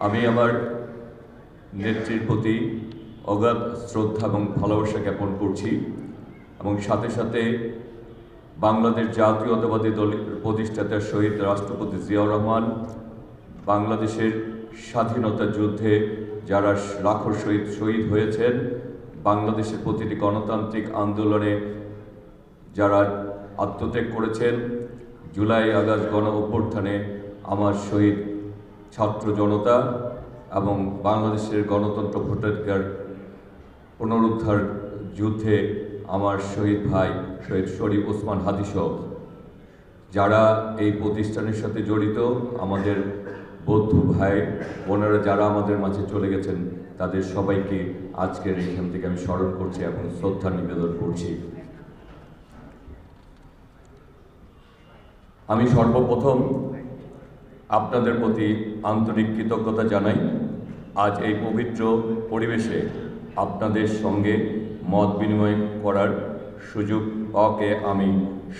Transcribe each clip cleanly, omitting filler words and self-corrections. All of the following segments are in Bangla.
আমি আমার নেত্রীর প্রতি অগাধ শ্রদ্ধা এবং ভালোবাসা জ্ঞাপন করছি এবং সাথে সাথে বাংলাদেশ জাতীয়তাবাদী দলের প্রতিষ্ঠাতা শহীদ রাষ্ট্রপতি জিয়াউর রহমান, বাংলাদেশের স্বাধীনতা যুদ্ধে যারা লাখো শহীদ হয়েছেন, বাংলাদেশের প্রতিটি গণতান্ত্রিক আন্দোলনে যারা আত্মত্যাগ করেছেন, জুলাই আগস্ট গণ অভ্যুত্থানে আমার শহীদ ছাত্র জনতা এবং বাংলাদেশের গণতন্ত্র ভোটাধিকার পুনরুদ্ধার যুদ্ধে আমার শহীদ ভাই শহীদ শরীফ ওসমান হাদিসহ যারা এই প্রতিষ্ঠানের সাথে জড়িত, আমাদের বৌদ্ধ ভাই বোনেরা যারা আমাদের মাঝে চলে গেছেন, তাদের সবাইকে আজকের এইখান থেকে আমি স্মরণ করছি এবং শ্রদ্ধা নিবেদন করছি। আমি সর্বপ্রথম আপনাদের প্রতি আন্তরিক কৃতজ্ঞতা জানাই। আজ এই পবিত্র পরিবেশে আপনাদের সঙ্গে মত বিনিময় করার সুযোগ পাওয়াকে আমি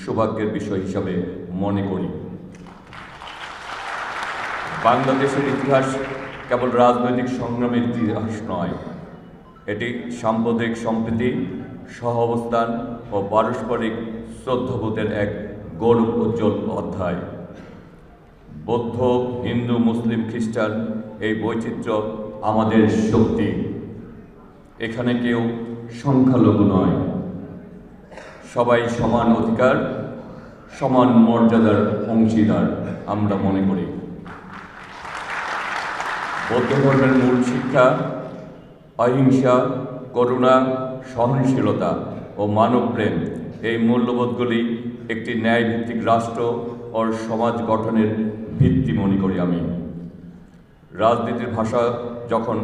সৌভাগ্যের বিষয় হিসাবে মনে করি। বাংলাদেশের ইতিহাস কেবল রাজনৈতিক সংগ্রামের ইতিহাস নয়, এটি সাম্প্রদায়িক সম্প্রীতি, সহাবস্থান ও পারস্পরিক শ্রদ্ধাবোধের এক গৌরব উজ্জ্বল অধ্যায়। বৌদ্ধ, হিন্দু, মুসলিম, খ্রিস্টান এই বৈচিত্র্য আমাদের শক্তি। এখানে কেউ সংখ্যালঘু নয়, সবাই সমান অধিকার, সমান মর্যাদার অংশীদার আমরা মনে করি। বৌদ্ধ ধর্মের মূল শিক্ষা অহিংসা, করুণা, সহনশীলতা ও মানবপ্রেম। এই মূল্যবোধগুলি একটি ন্যায়ভিত্তিক রাষ্ট্র ও সমাজ গঠনের ভিত্তি মনে করি আমি। রাজনীতির ভাষা যখন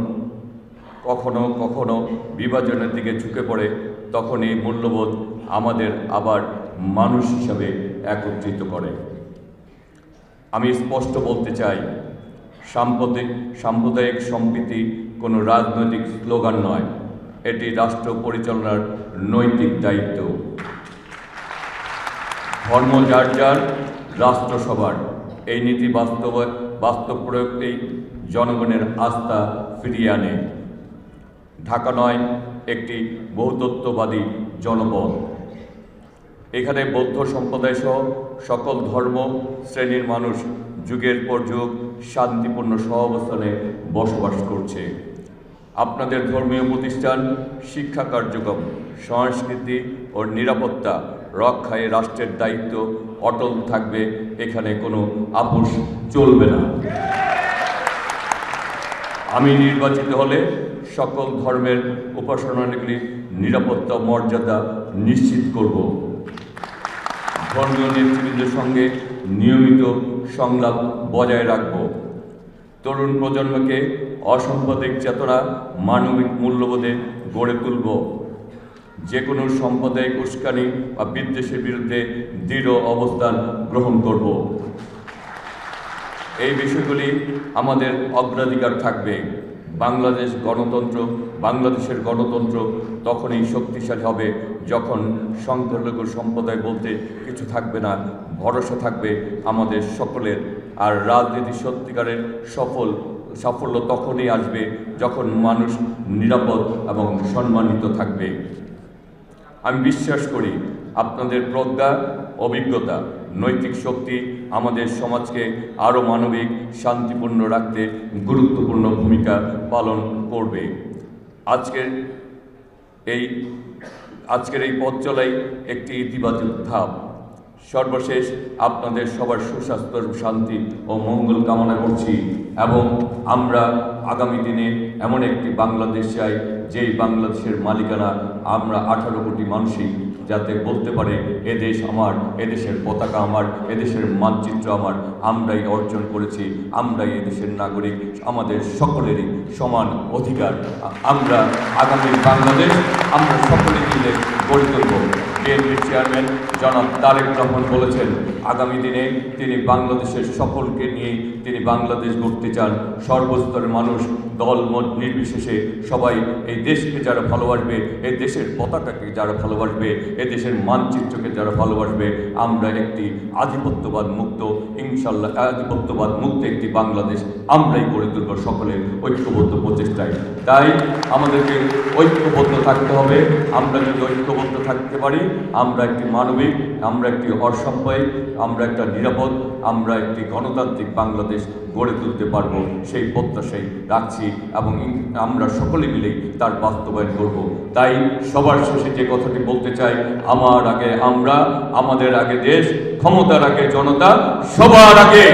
কখনো কখনো বিভাজনের দিকে ঝুঁকে পড়ে, তখন এই মূল্যবোধ আমাদের আবার মানুষ হিসাবে একত্রিত করে। আমি স্পষ্ট বলতে চাই, সাম্প্রদায়িক সম্প্রীতি কোনো রাজনৈতিক স্লোগান নয়, এটি রাষ্ট্র পরিচালনার নৈতিক দায়িত্ব। ধর্ম যার যার, রাষ্ট্র সবার, এই নীতি বাস্তব প্রয়োগেই জনগণের আস্থা ফিরিয়ে আনে। ঢাকা নয় একটি বহুতত্ত্ববাদী জনপদ। এখানে বৌদ্ধ সম্প্রদায় সহ সকল ধর্ম শ্রেণীর মানুষ যুগের পর যুগ শান্তিপূর্ণ সহাবস্থানে বসবাস করছে। আপনাদের ধর্মীয় প্রতিষ্ঠান, শিক্ষা কার্যক্রম, সংস্কৃতি ও নিরাপত্তা রক্ষায় রাষ্ট্রের দায়িত্ব অটল থাকবে, এখানে কোনো আপোষ চলবে না। আমি নির্বাচিত হলে সকল ধর্মের উপাসনালয়গুলির নিরাপত্তা মর্যাদা নিশ্চিত করব। ধর্মীয় নেতৃবৃন্দের সঙ্গে নিয়মিত সংলাপ বজায় রাখব। তরুণ প্রজন্মকে অসাম্প্রদায়িক চেতনা, মানবিক মূল্যবোধে গড়ে তুলব। যে কোনো সাম্প্রদায়িক উস্কানি বা বিদ্বেষের বিরুদ্ধে দৃঢ় অবস্থান গ্রহণ করব। এই বিষয়গুলি আমাদের অগ্রাধিকার থাকবে। বাংলাদেশের গণতন্ত্র তখনই শক্তিশালী হবে যখন সংখ্যালঘু সম্প্রদায় বলতে কিছু থাকবে না, ভরসা থাকবে আমাদের সকলের। আর রাজনীতি সত্যিকারের সাফল্য তখনই আসবে যখন মানুষ নিরাপদ এবং সম্মানিত থাকবে। আমি বিশ্বাস করি আপনাদের প্রজ্ঞা, অভিজ্ঞতা, নৈতিক শক্তি আমাদের সমাজকে আরও মানবিক, শান্তিপূর্ণ রাখতে গুরুত্বপূর্ণ ভূমিকা পালন করবে। আজকের এই পথ চলাই একটি ইতিবাচক ধাপ। সর্বশেষ আপনাদের সবার সুস্বাস্থ্য, শান্তি ও মঙ্গল কামনা করছি এবং আমরা আগামী দিনে এমন একটি বাংলাদেশ চাই যেই বাংলাদেশের মালিকানা আমরা 18 কোটি মানুষই যাতে বলতে পারে এদেশ আমার, এদেশের পতাকা আমার, এদেশের মানচিত্র আমার, আমরাই অর্জন করেছি, আমরাই এদেশের নাগরিক, আমাদের সকলেরই সমান অধিকার। আমরা আগামী বাংলাদেশ আমরা সকলে মিলে গড়ে তুলব। বিএনপির চেয়ারম্যান জনাব তারেক রহমান বলেছেন, আগামী দিনে তিনি বাংলাদেশের সকলকে নিয়ে তিনি বাংলাদেশ গড়তে চান। সর্বস্তরের মানুষ, দল মত নির্বিশেষে সবাই এই দেশকে যারা ভালোবাসবে, এই দেশের পতাকাকে যারা ভালোবাসবে, এদেশের মানচিত্রকে যারা ভালোবাসবে, আমরা একটি আধিপত্যবাদ মুক্ত, ইনশাল্লাহ আধিপত্যবাদ মুক্ত একটি বাংলাদেশ আমরাই গড়ে তুলব সকলের ঐক্যবদ্ধ প্রচেষ্টায়। তাই আমাদেরকে ঐক্যবদ্ধ থাকতে হবে। আমরা যদি ঐক্যবদ্ধ থাকতে পারি, আমরা একটি মানবিক, আমরা একটি অসাম্প্রদায়িক, আমরা একটা নিরাপদ, আমরা একটি গণতান্ত্রিক বাংলাদেশ গড়ে তুলতে পারবো, সেই প্রত্যাশাই রাখছি এবং আমরা সকলে মিলেই তার বাস্তবায়ন করব। তাই সবার শেষে যে কথাটি বলতে চাই, আমার আগে আমরা, আমাদের আগে দেশ, ক্ষমতার আগে জনতা, সবার আগে